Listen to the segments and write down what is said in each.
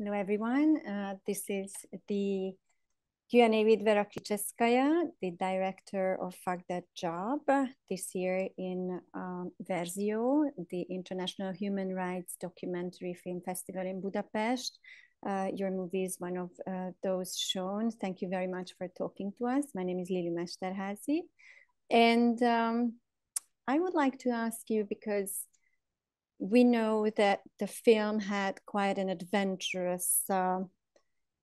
Hello, everyone. This is the Q&A with Vera Krichevskaya, the director of Fuck That Job, this year in Verzió, the International Human Rights Documentary Film Festival in Budapest. Your movie is one of those shown. Thank you very much for talking to us. My name is Lili Mesterházi. And I would like to ask you, because we know that the film had quite an adventurous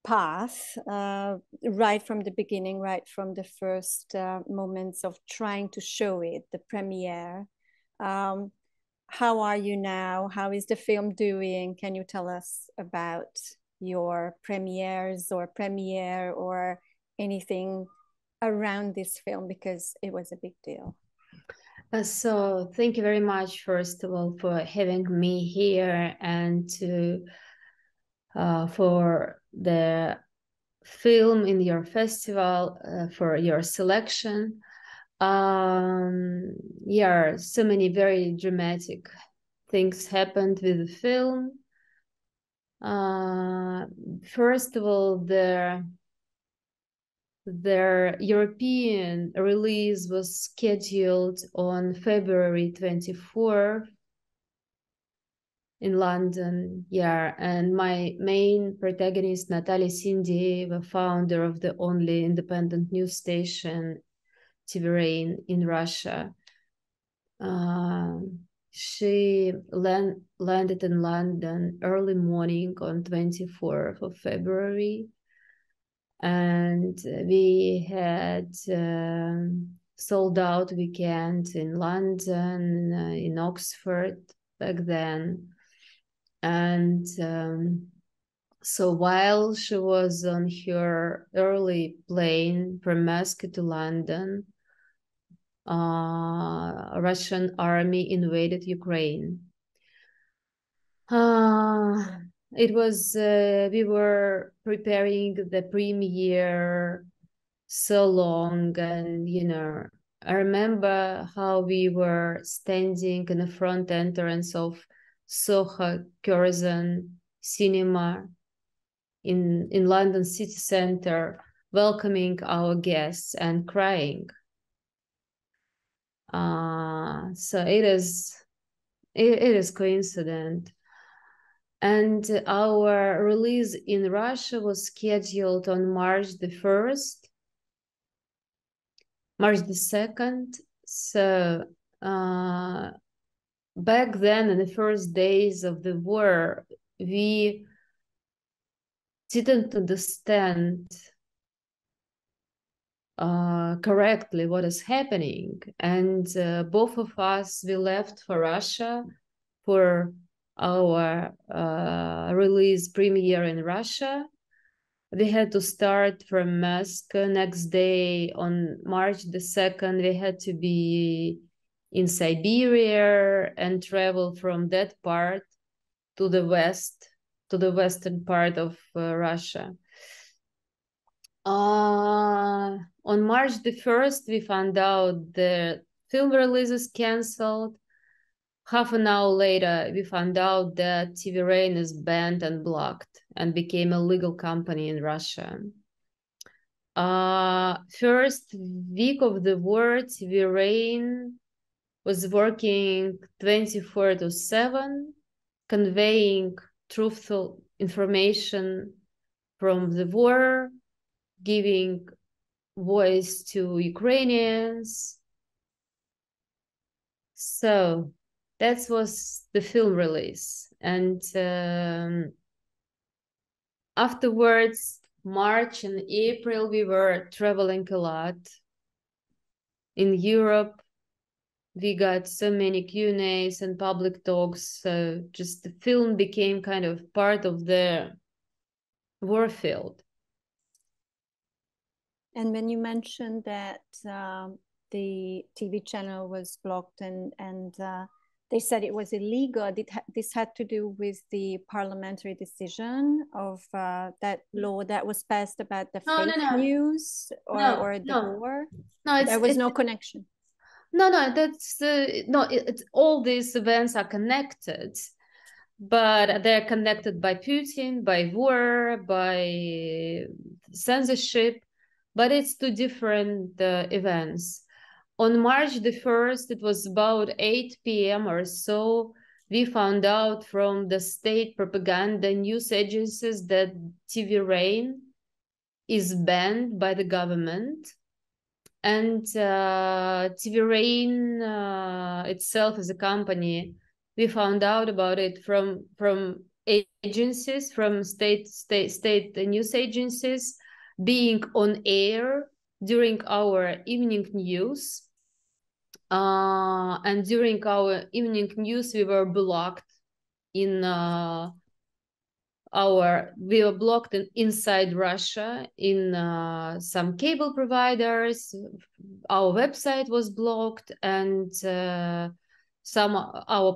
path right from the beginning, right from the first moments of trying to show it, the premiere. How are you now? How is the film doing? Can you tell us about your premieres or premiere or anything around this film, because it was a big deal? So thank you very much, first of all, for having me here and to for the film in your festival, for your selection. Yeah, so many very dramatic things happened with the film. First of all, their European release was scheduled on February 24th in London, yeah, and my main protagonist, Natalia Sindeeva, founder of the only independent news station, TV in Russia. She landed in London early morning on 24th of February. And we had sold out weekend in London, in Oxford back then. And so while she was on her early plane from Moscow to London, Russian army invaded Ukraine. It was, we were preparing the premiere so long, and, you know, I remember how we were standing in the front entrance of Soho Curzon Cinema in London city center, welcoming our guests and crying. So it is coincident. And our release in Russia was scheduled on March the 1st, March the 2nd. So back then, in the first days of the war, we didn't understand correctly what is happening. And both of us, we left for Russia for our release premiere in Russia. We had to start from Moscow. Next day, on March the 2nd, we had to be in Siberia and travel from that part to the west, to the western part of Russia. On March the 1st, we found out the film release is canceled. Half an hour later, we found out that TV Rain is banned and blocked and became a legal company in Russia. First week of the war, TV Rain was working 24/7, conveying truthful information from the war, giving voice to Ukrainians. So that was the film release. And afterwards, March and April, we were traveling a lot. In Europe, we got so many Q&As and public talks. So just the film became kind of part of the war field. And when you mentioned that the TV channel was blocked and they said it was illegal, this had to do with the parliamentary decision of that law that was passed about the fake news or the war? No, there was no connection. No, that's no. All these events are connected. but they're connected by Putin, by war, by censorship, but it's two different events. On March the 1st, it was about 8 p.m. or so, we found out from the state propaganda news agencies that TV Rain is banned by the government. And TV Rain itself as a company, we found out about it from agencies, from state news agencies, being on air during our evening news. And during our evening news, we were blocked in we were blocked inside Russia in some cable providers. Our website was blocked, and our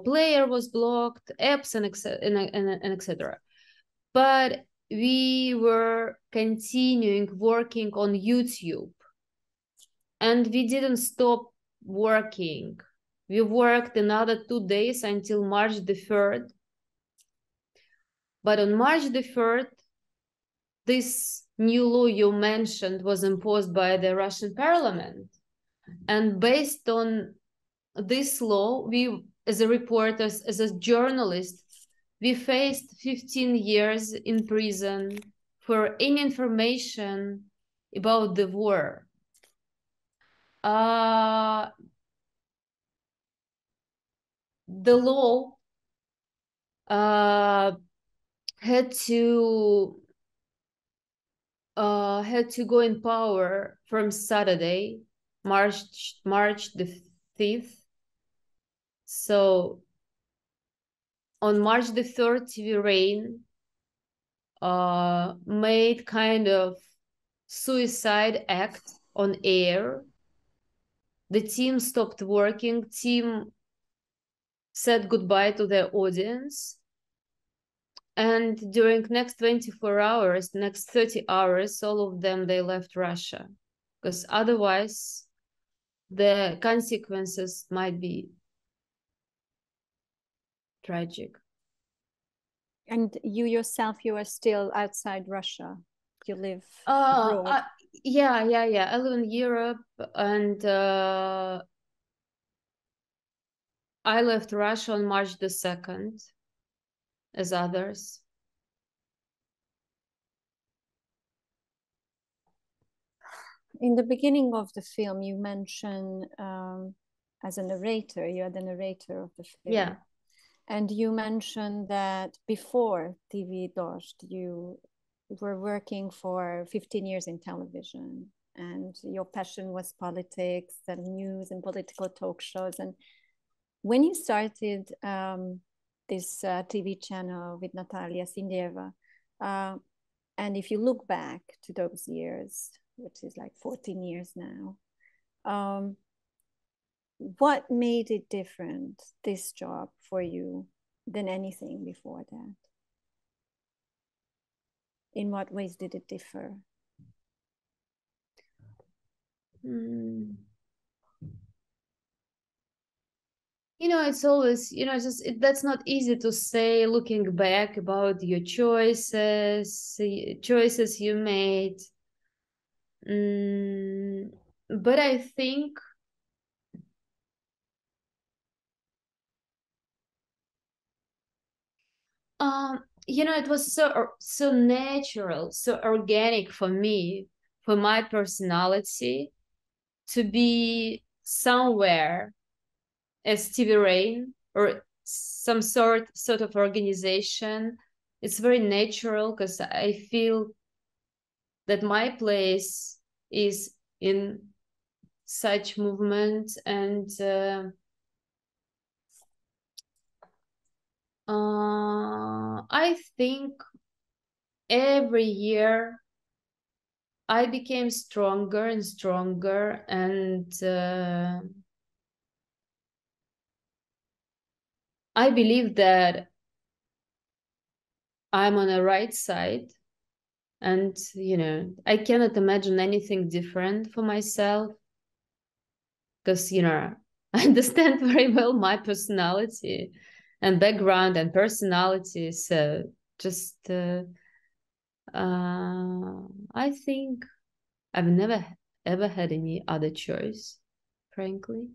player was blocked, apps and etc. But we were continuing working on YouTube, and we didn't stop working. We worked another 2 days until March the 3rd. But on March the 3rd, this new law you mentioned was imposed by the Russian parliament. And based on this law, we, as a reporters, as a journalist, we faced 15 years in prison for any information about the war. The law had to go in power from Saturday, March the 5th. So on March the 3rd, TV Rain made kind of suicide act on air. The team stopped working. Team said goodbye to their audience. And during next 24 hours, next 30 hours, all of them, they left Russia. Because otherwise, the consequences might be tragic. And you yourself, you are still outside Russia? You live abroad? Yeah. I live in Europe, and I left Russia on March the 2nd, as others. In the beginning of the film, you mentioned as a narrator, you are the narrator of the film. Yeah. And you mentioned that before TV Dozhd, you were working for 15 years in television, and your passion was politics and news and political talk shows. And when you started this TV channel with Natalia Sindeeva, and if you look back to those years, which is like 14 years now, what made it different, this job for you, than anything before that? In what ways did it differ? You know, it's always, you know, that's not easy to say looking back about your choices you made. But I think you know, it was so natural, so organic for me, for my personality, to be somewhere as TV Rain or some sort of organization. It's very natural because I feel that my place is in such movement, and I think every year I became stronger and stronger, and I believe that I'm on the right side, and you know, I cannot imagine anything different for myself, because you know, I understand very well my personality, and background and personality. So just I think I've never ever had any other choice, frankly.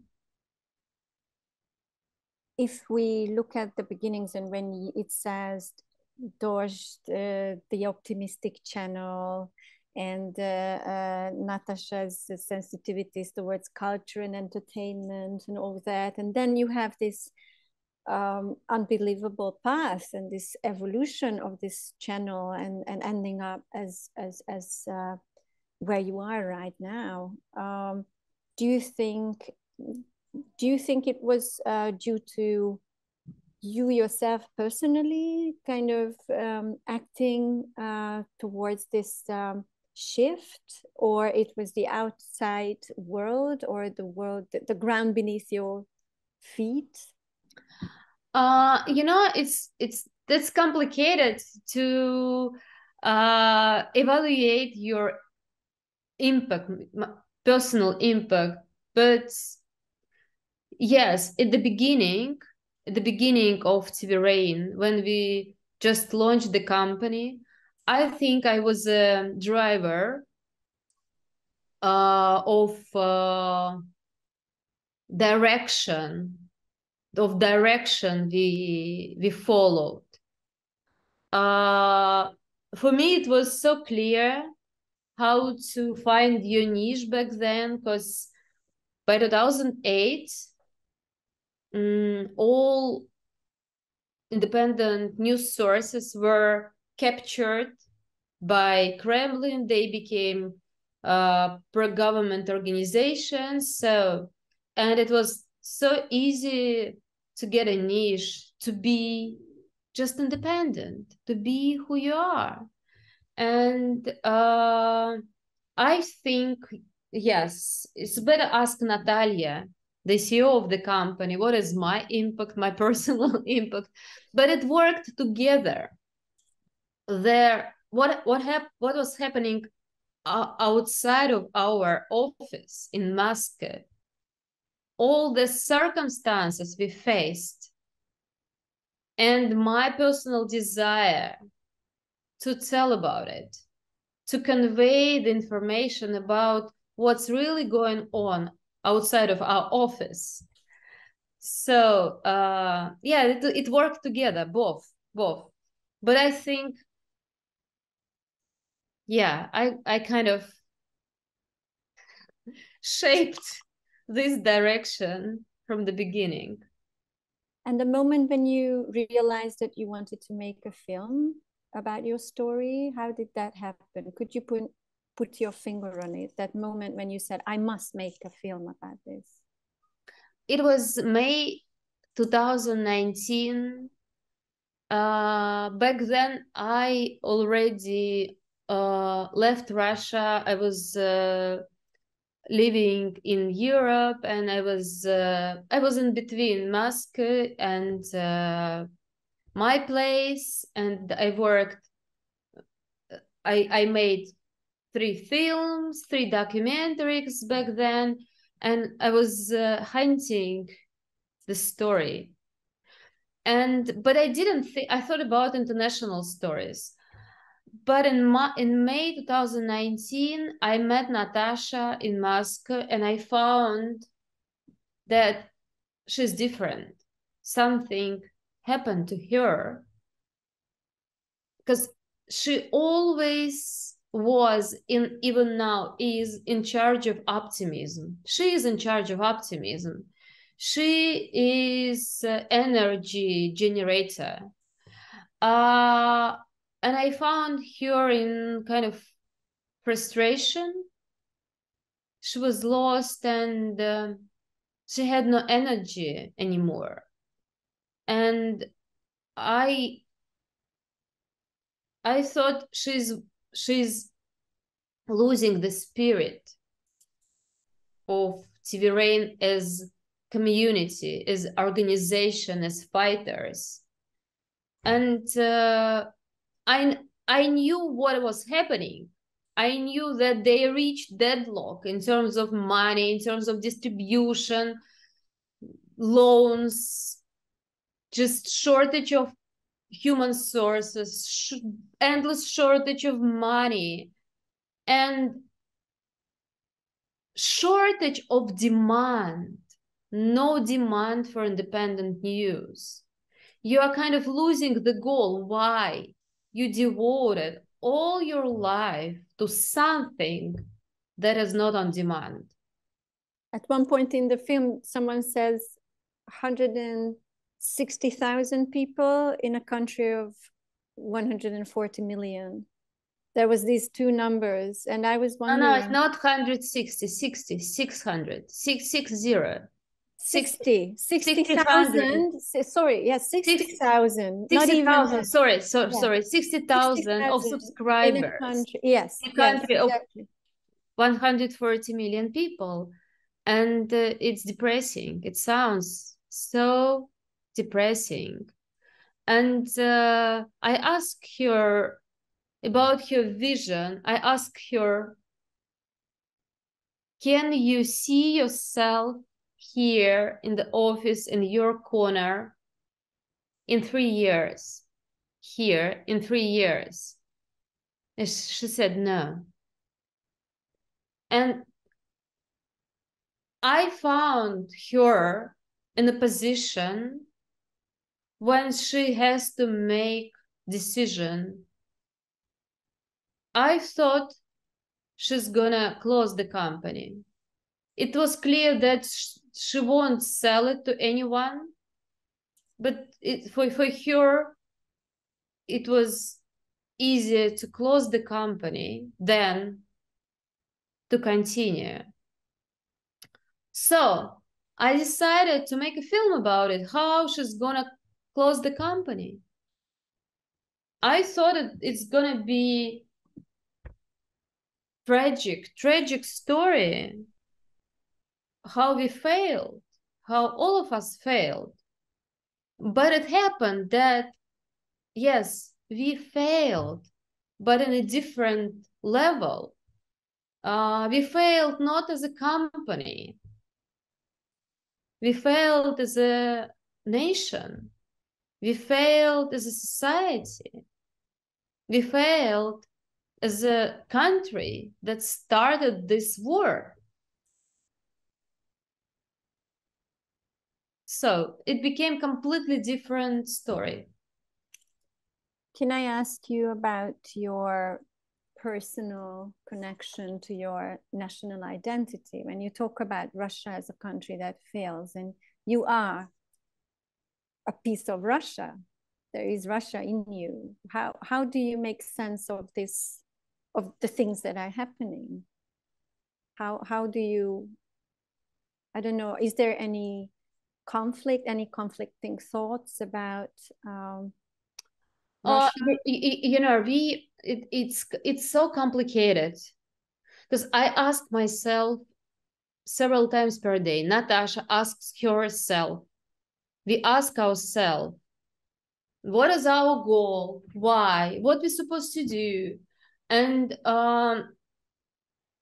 If we look at the beginnings and when it says Dozhd, the optimistic channel, and Natasha's sensitivities towards culture and entertainment and all that, and then you have this unbelievable path and this evolution of this channel and ending up as where you are right now. Do you think it was due to you yourself personally kind of acting towards this shift, or it was the outside world or the world, the ground beneath your feet? You know, that's complicated to evaluate your impact, personal impact. But yes, at the beginning of TV Rain, when we just launched the company, I think I was a driver of direction we followed. For me, it was so clear how to find your niche back then, because by 2008, all independent news sources were captured by Kremlin. They became pro-government organizations. And it was so easy to get a niche, to be just independent, to be who you are. And I think, yes, it's better ask Natalia, the CEO of the company, what is my impact, my personal impact. But it worked together. What was happening outside of our office in Moscow, all the circumstances we faced, and my personal desire to tell about it, to convey the information about what's really going on outside of our office. So yeah, it worked together, both. But I think, yeah, I kind of shaped this direction from the beginning. And the moment when you realized that you wanted to make a film about your story, how did that happen? Could you put your finger on it, that moment when you said, I must make a film about this? It was May 2019. Back then, I already left Russia. I was living in Europe, and I was in between Moscow and my place, and I worked. I made 3 films, 3 documentaries back then, and I was hunting the story. But I didn't think, I thought about international stories. But in May 2019, I met Natasha in Moscow, and I found that she's different. Something happened to her, because she always was, even now is, in charge of optimism. She is in charge of optimism. She is an energy generator. And I found her in kind of frustration. She was lost, and she had no energy anymore. And I thought she's losing the spirit of TV Rain as community, as organization, as fighters. And I knew what was happening. I knew that they reached deadlock in terms of money, in terms of distribution, loans, just shortage of human sources, endless shortage of money, and shortage of demand, no demand for independent news. You are kind of losing the goal. Why? You devoted all your life to something that is not on demand. At one point in the film, someone says 160,000 people in a country of 140 million. There was these two numbers, and I was wondering. No, it's not 160, 60, 600, 660. 60,000. Sorry, yes, 60,000. 60,000. Sorry, yeah. sorry, 60,000 of subscribers. In a country, yes, a country exactly. of 140 million people, and it's depressing. It sounds so depressing. And I asked her about her vision. I asked her, can you see yourself here in the office in your corner in 3 years? Here in 3 years? And she said no. And I found her in a position when she has to make decision. I thought she's gonna close the company. It was clear that she won't sell it to anyone, but for her, it was easier to close the company than to continue. So I decided to make a film about it, how she's gonna close the company. I thought it's gonna be tragic story, how we failed, how all of us failed. But it happened that, yes, we failed, but in a different level. We failed not as a company. We failed as a nation. We failed as a society. We failed as a country that started this war. So it became completely different story. Can I ask you about your personal connection to your national identity? When you talk about Russia as a country that fails, and you are a piece of Russia, there is Russia in you. How do you make sense of this, of the things that are happening? How do you, I don't know, is there any conflicting thoughts about Russia? You know, it's so complicated, because I ask myself several times per day. Natasha asks herself. We ask ourselves, what is our goal? Why? What we're supposed to do? And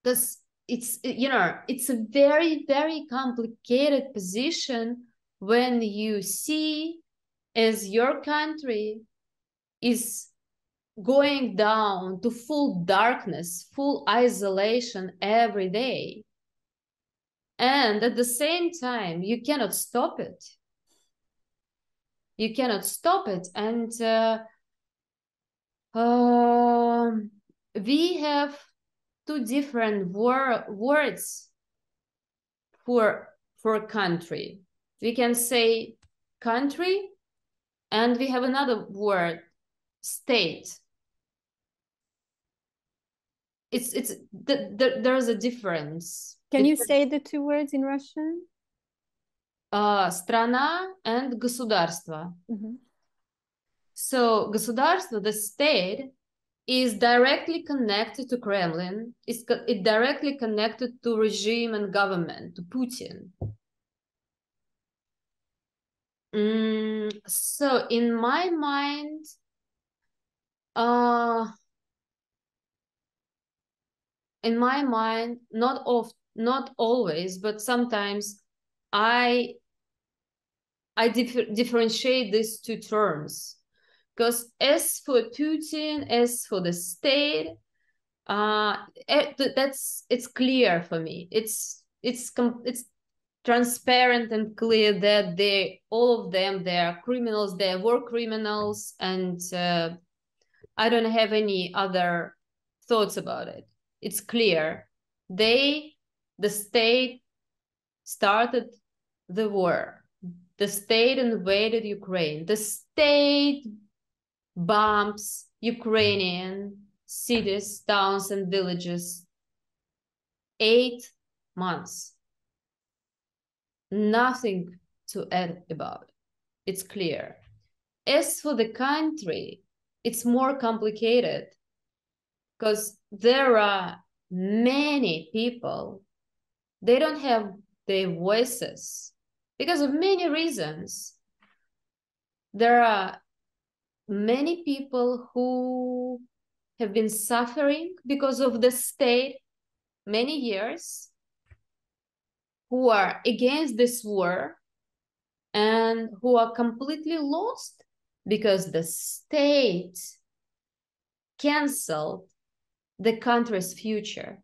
this, it's, you know, it's a very, very complicated position when you see as your country is going down to full darkness, full isolation every day. And at the same time, you cannot stop it. You cannot stop it. And we have two different words for country. We can say country, and we have another word, state. There's a difference. Can you say the two words in Russian? Страна and государство. Mm-hmm. So государство, the state, is directly connected to Kremlin. It's directly connected to regime and government, to Putin. So in my mind, not always, but sometimes I I differentiate these two terms, because as for Putin, as for the state, it's clear for me. It's transparent and clear that all of them, they are criminals, they are war criminals, and I don't have any other thoughts about it. It's clear. The state started the war. The state invaded Ukraine. The state bombs Ukrainian cities, towns, and villages. 8 months. Nothing to add about. It's clear. As for the country, it's more complicated because there are many people, they don't have their voices because of many reasons. There are many people who have been suffering because of the state many years, who are against this war and who are completely lost because the state canceled the country's future.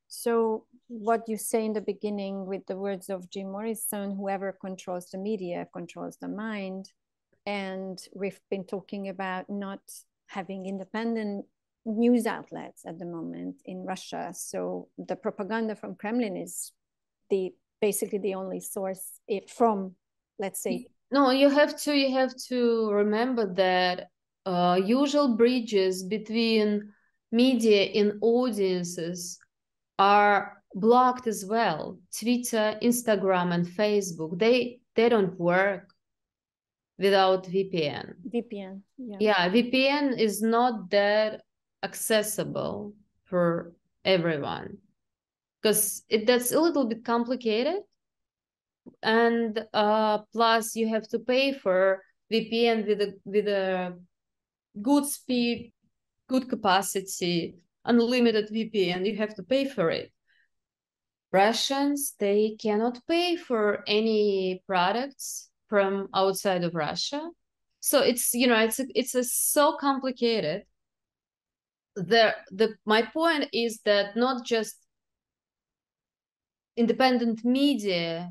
So what you say in the beginning with the words of Jim Morrison, whoever controls the media controls the mind. And we've been talking about not having independent news outlets at the moment in Russia. So the propaganda from Kremlin is basically the only source from, let's say. No, you have to remember that usual bridges between media and audiences are blocked as well. Twitter, Instagram, and Facebook, they don't work without VPN. VPN, yeah. Yeah, VPN is not that accessible for everyone because that's a little bit complicated. And plus you have to pay for VPN with a good speed, good capacity, unlimited VPN. You have to pay for it. Russians, they cannot pay for any products from outside of Russia. So it's, you know, it's so complicated. My point is that not just independent media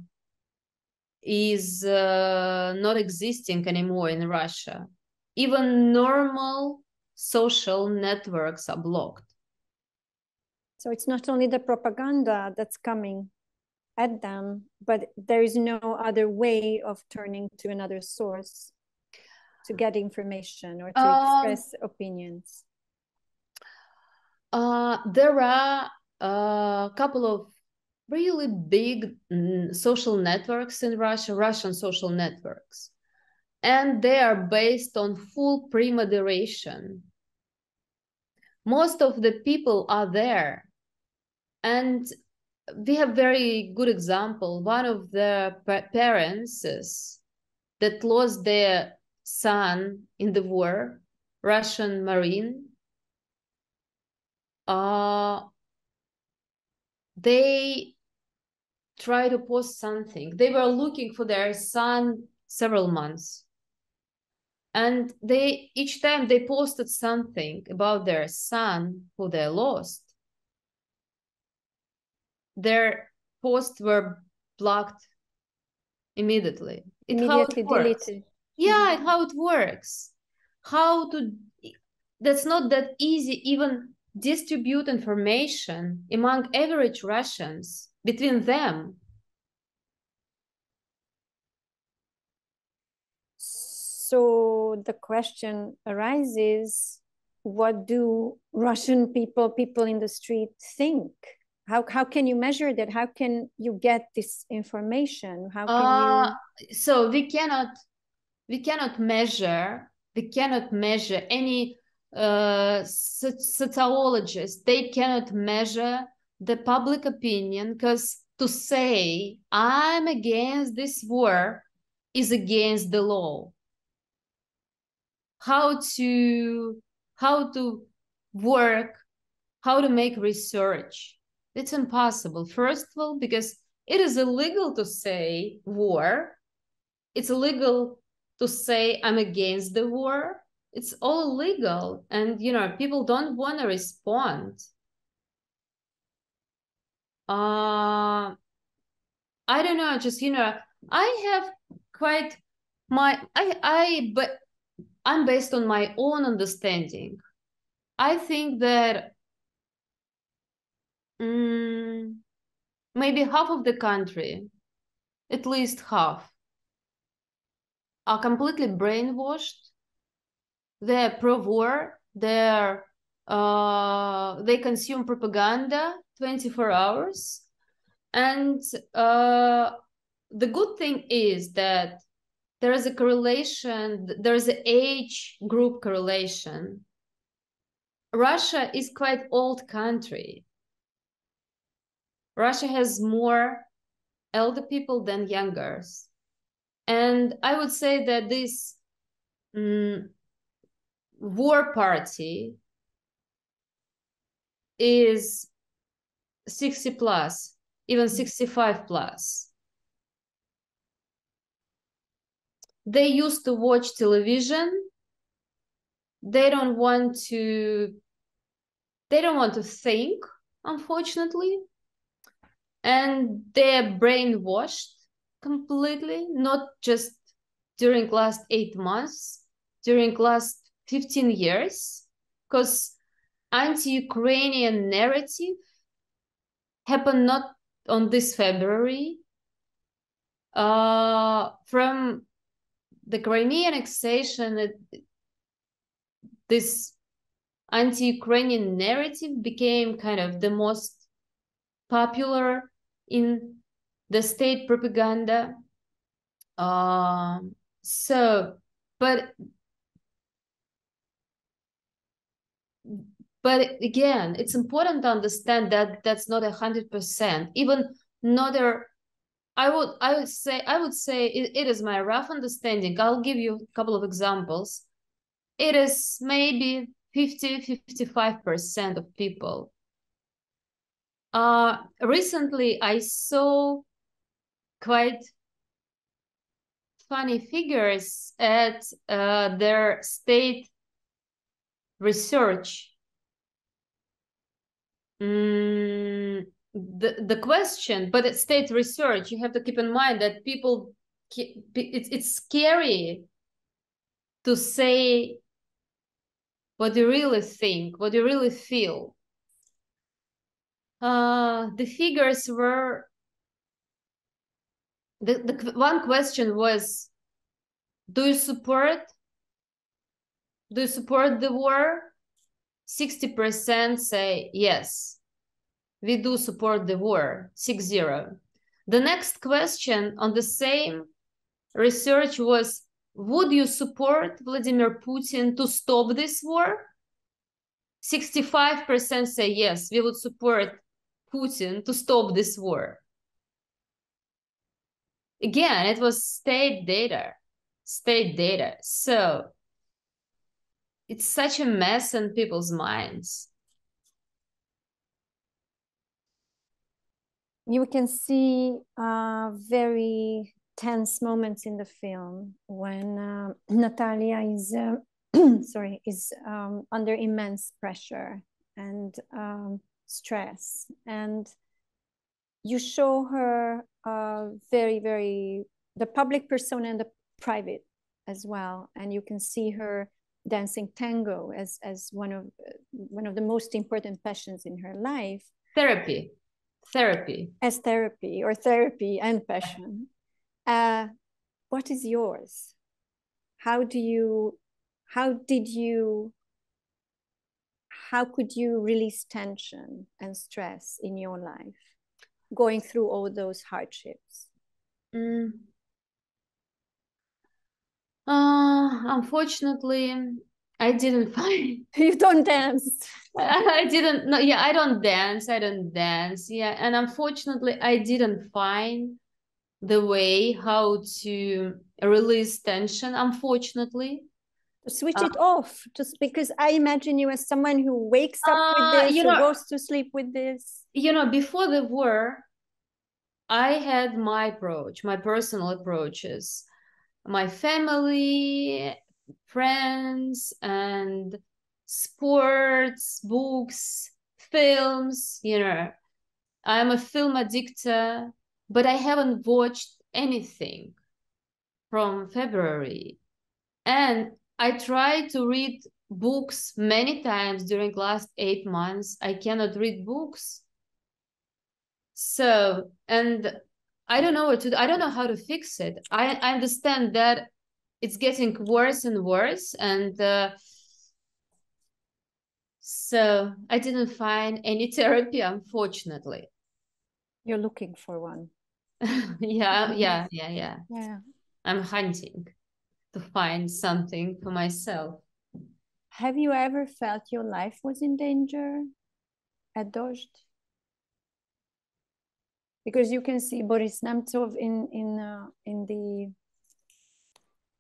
is not existing anymore in Russia. Even normal social networks are blocked. So it's not only the propaganda that's coming at them, but there is no other way of turning to another source to get information or to express opinions. There are a couple of really big social networks in Russia, Russian social networks, and they are based on full pre-moderation. Most of the people are there, and we have very good example. One of the parents that lost their son in the war, Russian Marine, they try to post something. They were looking for their son several months. And each time they posted something about their son who they lost, their posts were blocked immediately. Immediately deleted. Yeah, how it works. That's not that easy, even distribute information among average Russians between them. So the question arises, what do Russian people in the street think? How can you measure that? How can you get this information? How can you? So we cannot measure any sociologists. They cannot measure the public opinion, because to say I'm against this war is against the law. How to work, how to make research. It's impossible. First of all, because it is illegal to say war. It's illegal to say I'm against the war. It's all illegal. And, you know, people don't want to respond. I don't know, just, you know, I have quite but I'm based on my own understanding. I think that maybe half of the country, at least half, are completely brainwashed. They're pro-war. They consume propaganda 24 hours. And the good thing is that there is a correlation, there is an age group correlation. Russia is quite old country. Russia has more elder people than youngers. And I would say that this war party is 60 plus, even 65 plus. They used to watch television. They don't want to think, unfortunately. And they're brainwashed completely, not just during last 8 months, during last 15 years, because anti-Ukrainian narrative happened not on this February. From the Crimean annexation, this anti-Ukrainian narrative became kind of the most popular in the state propaganda. But again, it's important to understand that that's not 100%. Even not I would say it is my rough understanding. I'll give you a couple of examples. It is maybe 50-55% of people. Recently, I saw quite funny figures at their state research. The question, but at state research, you have to keep in mind that people, it's scary to say what you really think, what you really feel. The figures were, the one question was, do you support the war? 60% say yes, we do support the war, 60. The next question on the same research was, would you support Vladimir Putin to stop this war? 65% say yes, we would support Putin to stop this war. Again, it was state data. So it's such a mess in people's minds. You can see very tense moments in the film when Natalia is is under immense pressure and stress, and you show her very, very, the public persona and the private as well, and you can see her dancing tango as one of the most important passions in her life. Therapy as therapy, or therapy and passion. What is yours? How could you release tension and stress in your life, going through all those hardships? Unfortunately, I didn't find. You don't dance. I didn't. No, yeah, I don't dance. Yeah, and unfortunately, I didn't find the way how to release tension. Unfortunately, Switch it off, just because I imagine you as someone who wakes up with this, who goes to sleep with this. Before the war, I had my approach, my personal approaches, my family, friends, and sports, books, films. I'm a film addictor, but I haven't watched anything from February. And I tried to read books many times during last 8 months. I cannot read books. So, and I don't know what to do. I don't know how to fix it. I understand that it's getting worse and worse. And so I didn't find any therapy, unfortunately. You're looking for one. Yeah. I'm hunting to find something for myself. Have you ever felt your life was in danger at Dozhd? Because you can see Boris Nemtsov in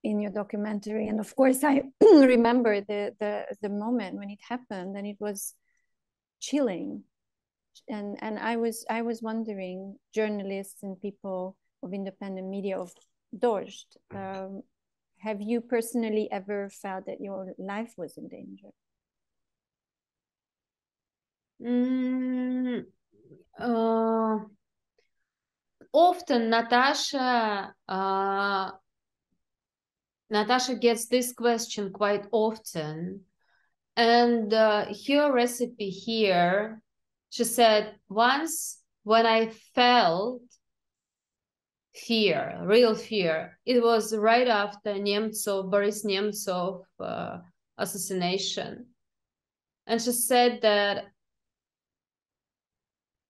your documentary, and of course I remember the moment when it happened, and it was chilling. And I was wondering, journalists and people of independent media of Dozhd, have you personally ever felt that your life was in danger? Often Natasha gets this question quite often, and her recipe here, she said, once when I felt fear, real fear, it was right after Boris Nemtsov assassination. And she said that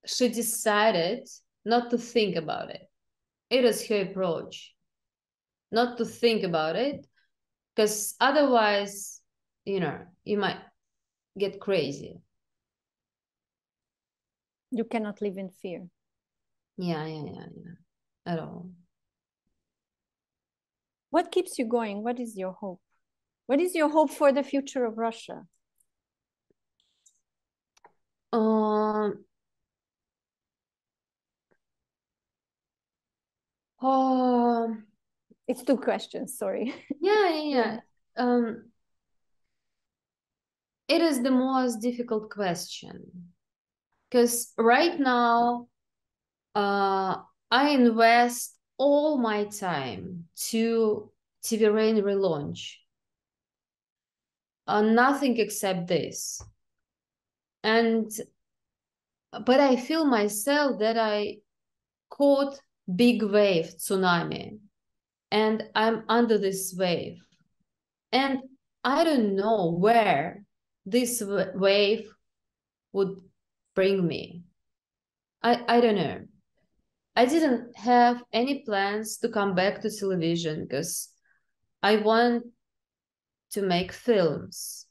she decided not to think about it. It is her approach, not to think about it, because otherwise, you might get crazy. You cannot live in fear. Yeah, at all. What keeps you going? What is your hope? What is your hope for the future of Russia? It's 2 questions, sorry. Yeah. It is the most difficult question, because right now I invest all my time to TV Rain relaunch. Nothing except this. But I feel myself that I caught big wave, tsunami, and I'm under this wave. And I don't know where this wave would bring me. I don't know. I didn't have any plans to come back to television because I want to make films.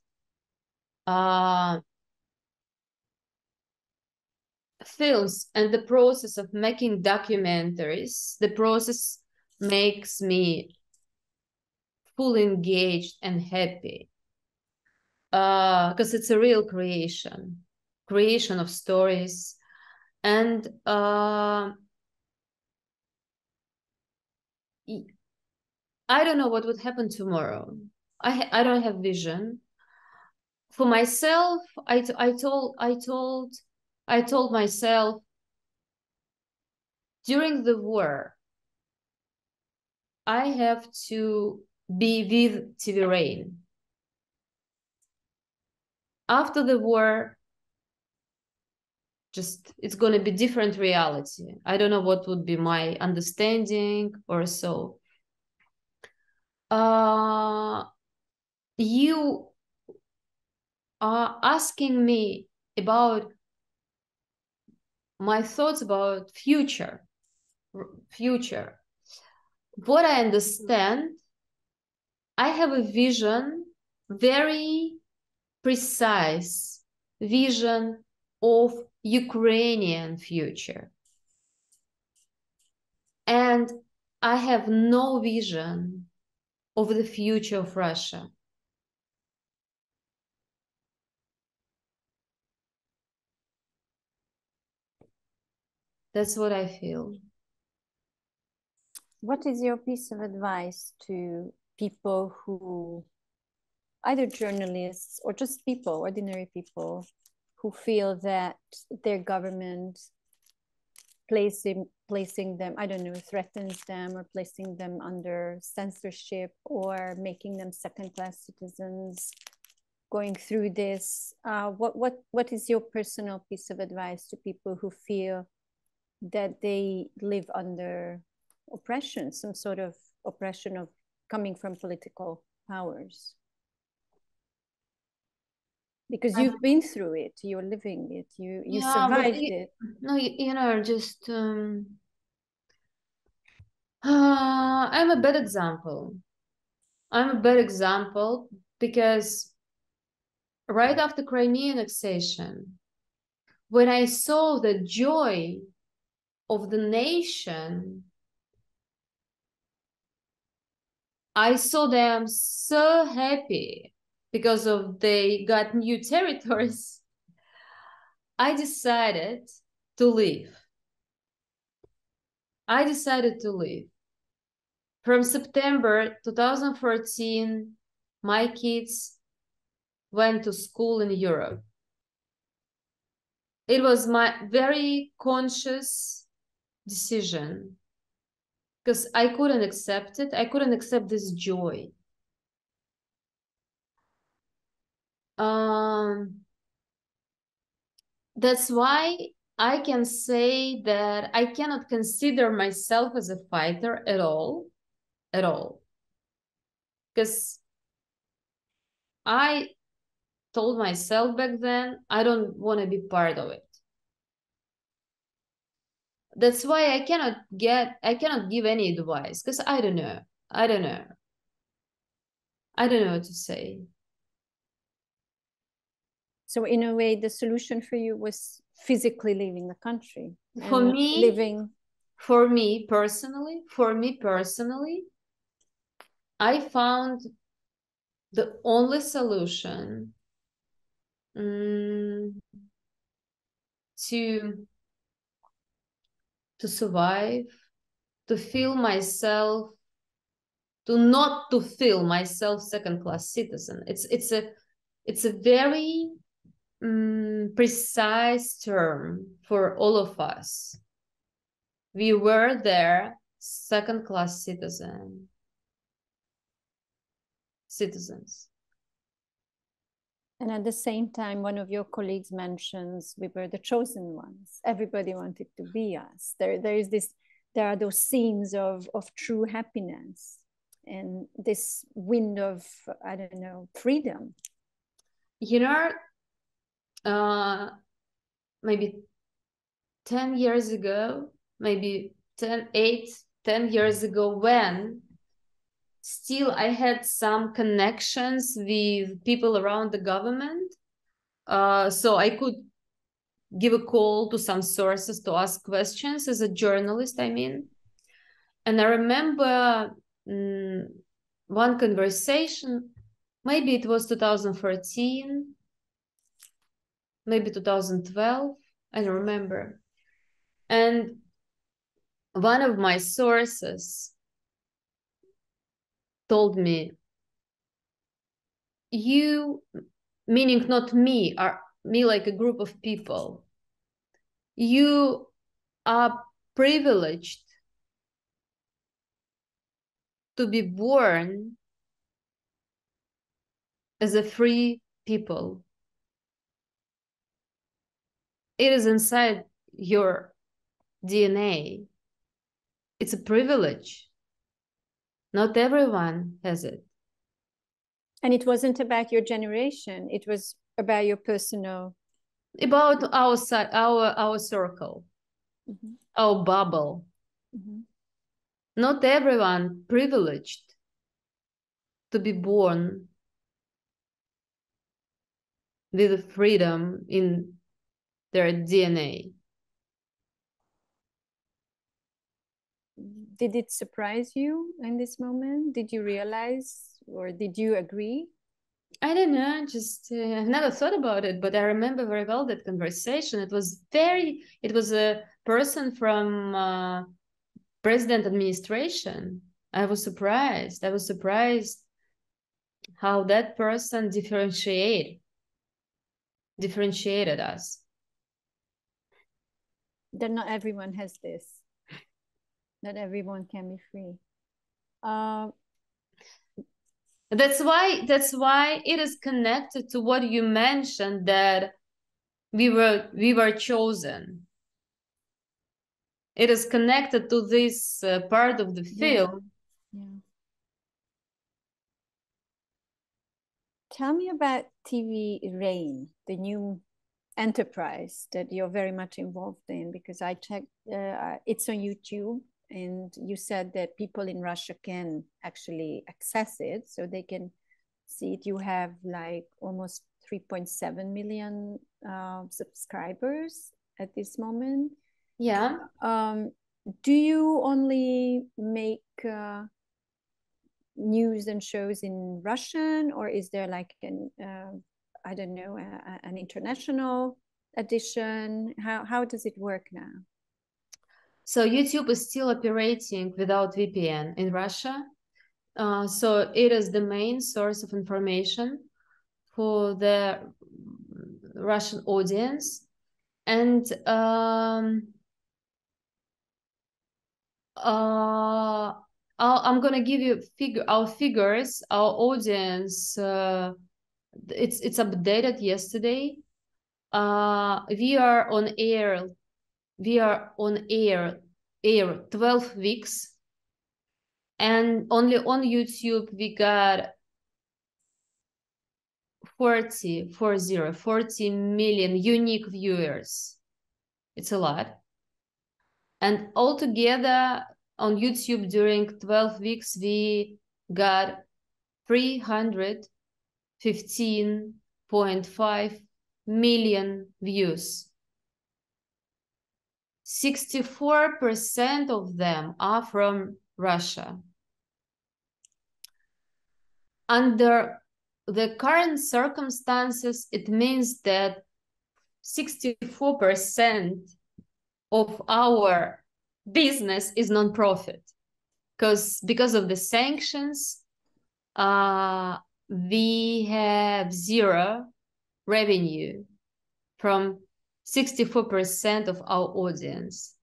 Films and the process of making documentaries, the process makes me fully engaged and happy. Because it's a real creation of stories. And I don't know what would happen tomorrow. I don't have vision. For myself, I told myself during the war, I have to be with TV Rain. After the war, it's going to be different reality. I don't know what would be my understanding or so. You are asking me about my thoughts about future. What I understand, I have a vision, very precise vision of Ukrainian future. And I have no vision of the future of Russia. That's what I feel. What is your piece of advice to people who, either journalists or just people, ordinary people, who feel that their government placing them, I don't know, threatens them or placing them under censorship or making them second-class citizens, going through this? What is your personal piece of advice to people who feel that they live under oppression, some sort of oppression of coming from political powers? Because you've been through it, you're living it, you survived it. No, just I'm a bad example. I'm a bad example because right after Crimea annexation, when I saw the joy of the nation, I saw them so happy because of they got new territories. I decided to leave. I decided to leave. From September 2014, my kids went to school in Europe. It was my very conscious decision because I couldn't accept it. I couldn't accept this joy. That's why I can say that I cannot consider myself as a fighter at all. Because I told myself back then, I don't want to be part of it. That's why I cannot give any advice because I don't know what to say. So in a way, the solution for you was physically leaving the country. For me personally, I found the only solution to survive, to feel myself, not to feel myself second-class citizen. It's a very precise term for all of us. We were there second-class citizens. And at the same time, one of your colleagues mentions we were the chosen ones. Everybody wanted to be us. There are those scenes of true happiness and this wind of, I don't know, freedom. Maybe 10 years ago, maybe 10 years ago, when still I had some connections with people around the government. So I could give a call to some sources to ask questions as a journalist, I mean. And I remember one conversation, maybe it was 2014, maybe 2012, I don't remember. And one of my sources told me, you, meaning not me, or me like a group of people, you are privileged to be born as a free people. It is inside your DNA. It's a privilege. Not everyone has it. And it wasn't about your generation. It was about your personal. About our circle, our bubble. Not everyone privileged to be born with freedom in their DNA. Did it surprise you in this moment? Did you realize, or did you agree? I don't know, just I've never thought about it, but I remember very well that conversation. It was person from president administration. I was surprised. I was surprised how that person differentiated us. That not everyone has this. Not everyone can be free. That's why it is connected to what you mentioned, that we were chosen. It is connected to this part of the film. Yeah. Tell me about TV Rain, the new enterprise that you're very much involved in, because I checked, it's on YouTube, and you said that people in Russia can actually access it, so they can see it. You have like almost 3.7 million subscribers at this moment. Yeah. Do you only make news and shows in Russian, or is there like an I don't know, an international edition? How does it work now? So YouTube is still operating without VPN in Russia. So it is the main source of information for the Russian audience. And I'm gonna give you our figures. Our audience, it's updated yesterday. We are on air 12 weeks, and only on YouTube we got 40 million unique viewers. It's a lot. And altogether on YouTube during 12 weeks, we got 315.5 million views. 64% of them are from Russia. Under the current circumstances, it means that 64% of our business is non-profit, because of the sanctions, we have zero revenue from 64% of our audience.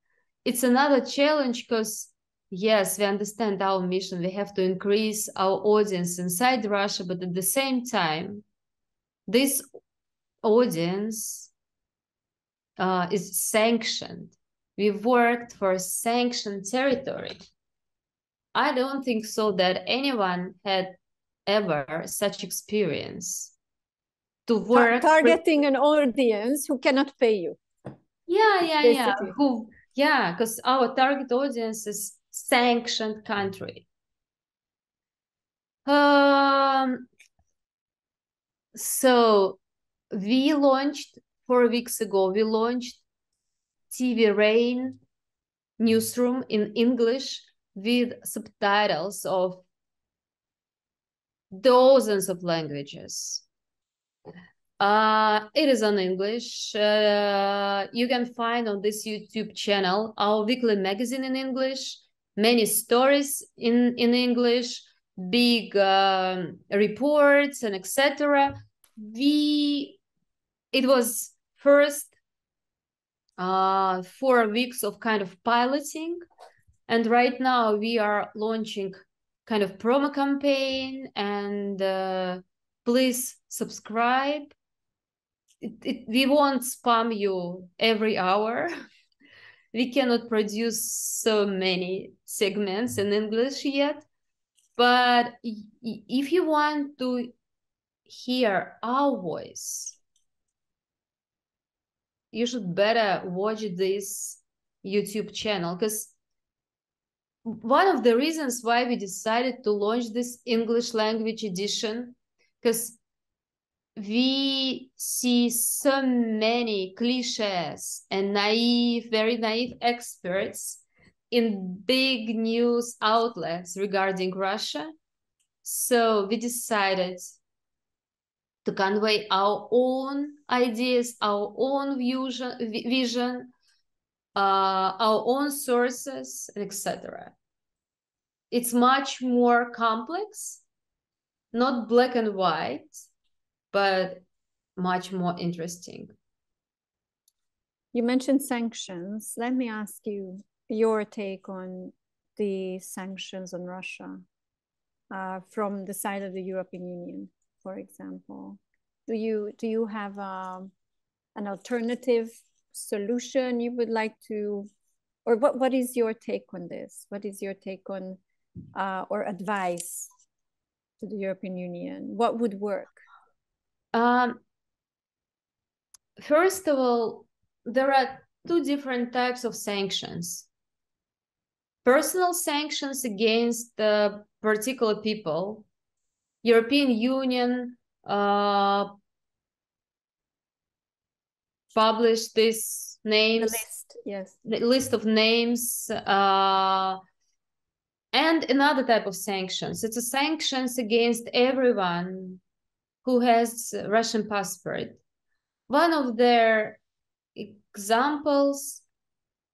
It's another challenge because, yes, we understand our mission. We have to increase our audience inside Russia, but at the same time, this audience is sanctioned. We've worked for sanctioned territory. I don't think so that anyone had ever such experience to work targeting an audience who cannot pay you. Yeah. Because our target audience is sanctioned country. So we launched 4 weeks ago. We launched TV Rain newsroom in English with subtitles of dozens of languages. It is on English. You can find on this YouTube channel our weekly magazine in English, many stories in English, big reports and etc. It was first 4 weeks of kind of piloting, and right now we are launching kind of promo campaign, and please subscribe. We won't spam you every hour. We cannot produce so many segments in English yet, but if you want to hear our voice, you should better watch this YouTube channel, because one of the reasons why we decided to launch this English language edition, because we see so many cliches and very naive experts in big news outlets regarding Russia. So we decided to convey our own ideas, our own vision, our own sources, etc. It's much more complex, not black and white, but much more interesting. You mentioned sanctions. Let me ask you your take on the sanctions on Russia from the side of the European Union, for example. Do you have an alternative solution you would like to, or what is your take on this? What is your take on or advice to the European Union? What would work? First of all, there are two different types of sanctions. Personal sanctions against the particular people. European Union published these names, the list, yes, the list of names, and another type of sanctions. It's a sanctions against everyone who has a Russian passport. One of their examples,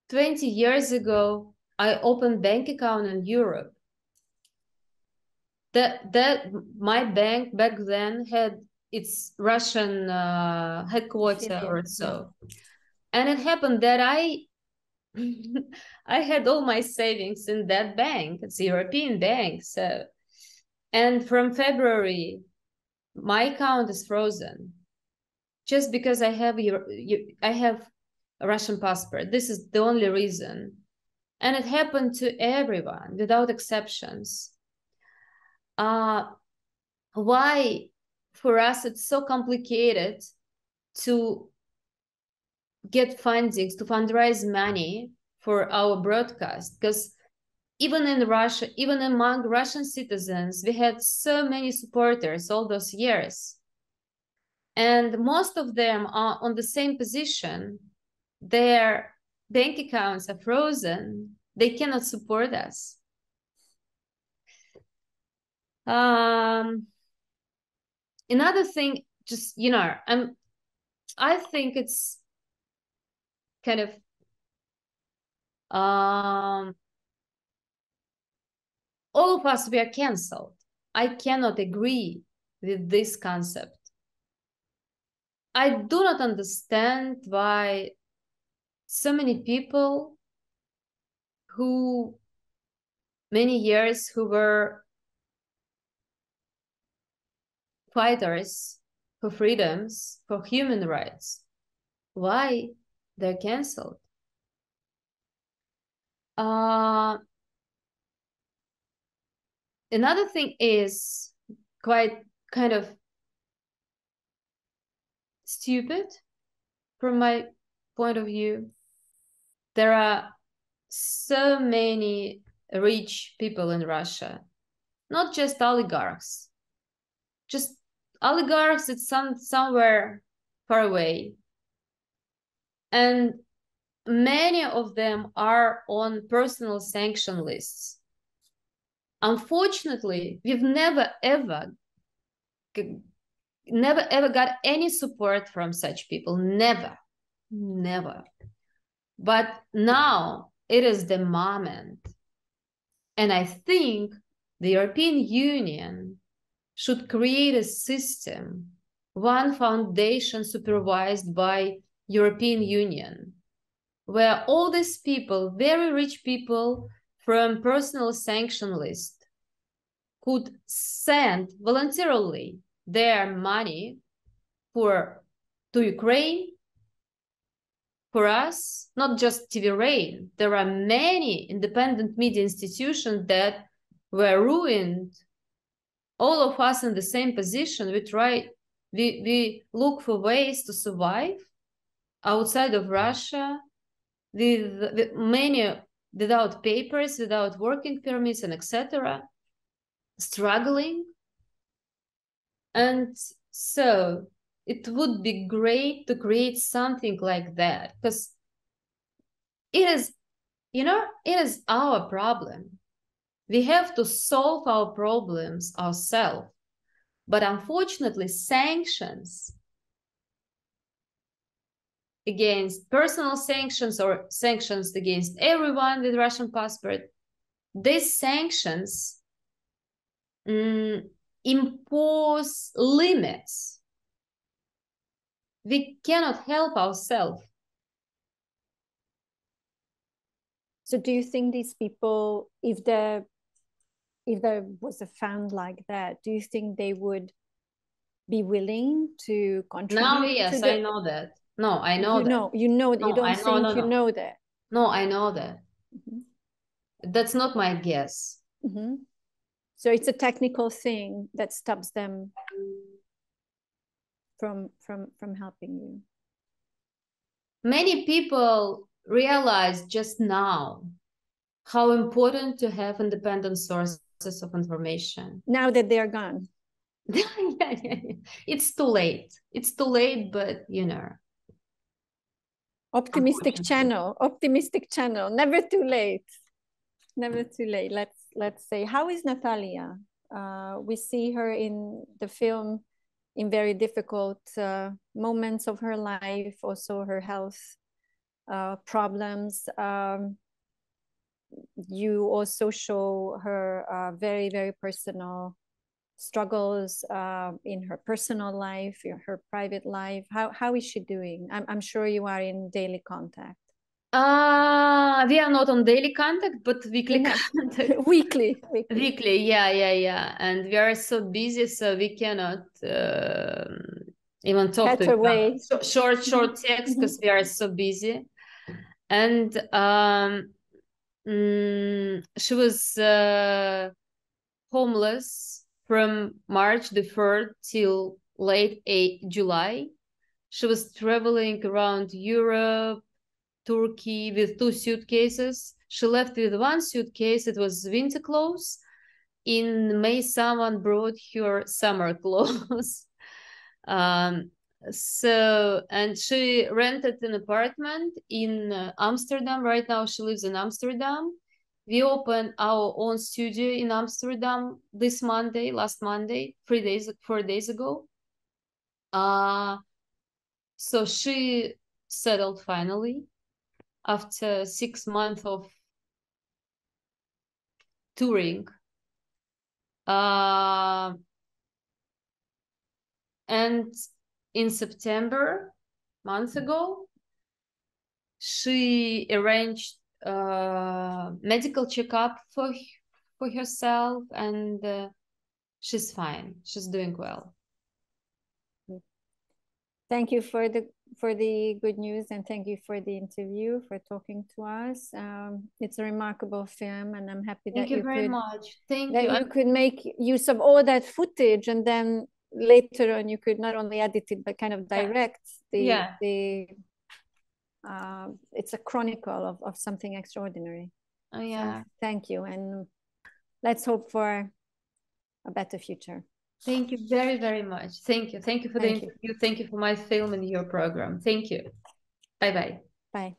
20 years ago, I opened bank account in Europe. That my bank back then had its Russian headquarters or so. Yeah. And it happened that I had all my savings in that bank. It's a European bank. So, and from February, my account is frozen just because I have a Russian passport. This is the only reason. And it happened to everyone without exceptions. Why for us it's so complicated to get fundings, to fundraise money for our broadcast? Because even in Russia, even among Russian citizens, we had so many supporters all those years. And most of them are on the same position. Their bank accounts are frozen. They cannot support us. Another thing, just, you know, I think it's kind of all of us, we are canceled. I cannot agree with this concept. I do not understand why so many people who many years who were fighters for freedoms, for human rights, why they're canceled. Another thing is quite kind of stupid from my point of view. There are so many rich people in Russia, not just oligarchs. Just oligarchs, it's somewhere far away. And many of them are on personal sanction lists. Unfortunately, we've never ever got any support from such people. Never. But now it is the moment. And I think the European Union should create a system, one foundation supervised by European Union, where all these people, very rich people from personal sanction list, could send voluntarily their money to Ukraine, for us, not just TV Rain. There are many independent media institutions that were ruined. All of us in the same position. We look for ways to survive outside of Russia, with many without papers, without working permits, and etc., struggling. And so it would be great to create something like that, because it is, you know, it is our problem. We have to solve our problems ourselves. But unfortunately, sanctions against personal sanctions or sanctions against everyone with Russian passport. These sanctions impose limits. We cannot help ourselves. So do you think these people, if there was a fund like that, do you think they would be willing to contribute? Now, yes, I know that. No, I know that. You know that. No, you don't think no. You know that. No, I know that. That's not my guess. So it's a technical thing that stops them from helping you. Many people realize just now how important to have independent sources of information. Now that they're gone. Yeah. It's too late. It's too late, but you know. Optimistic channel. Never too late. Never too late. Let's say, how is Natalia? We see her in the film in very difficult moments of her life, also her health problems. You also show her very, very personal struggles in her personal life, in her private life. How is she doing? I'm sure you are in daily contact. We are not on daily contact, but weekly contact. Weekly, yeah. And we are so busy, so we cannot even talk to away. Short text because we are so busy. And she was homeless from March the 3rd till late July. She was traveling around Europe, Turkey with 2 suitcases. She left with 1 suitcase. It was winter clothes. In May, someone brought her summer clothes. And she rented an apartment in Amsterdam. Right now she lives in Amsterdam. We opened our own studio in Amsterdam last Monday, 4 days ago. So she settled finally after 6 months of touring. And in September, months ago, she arranged medical checkup for herself, and she's fine. She's doing well. Thank you for the good news, and thank you for the interview, for talking to us. It's a remarkable film, and I'm happy that you very much. Thank that you. You could make use of all that footage, and then later on you could not only edit it but kind of direct it's a chronicle of something extraordinary. Oh yeah. So, thank you, and let's hope for a better future. Thank you very, very much. Thank you. Thank you for the interview. Thank you for my film and your program. Thank you. Bye-bye. Bye.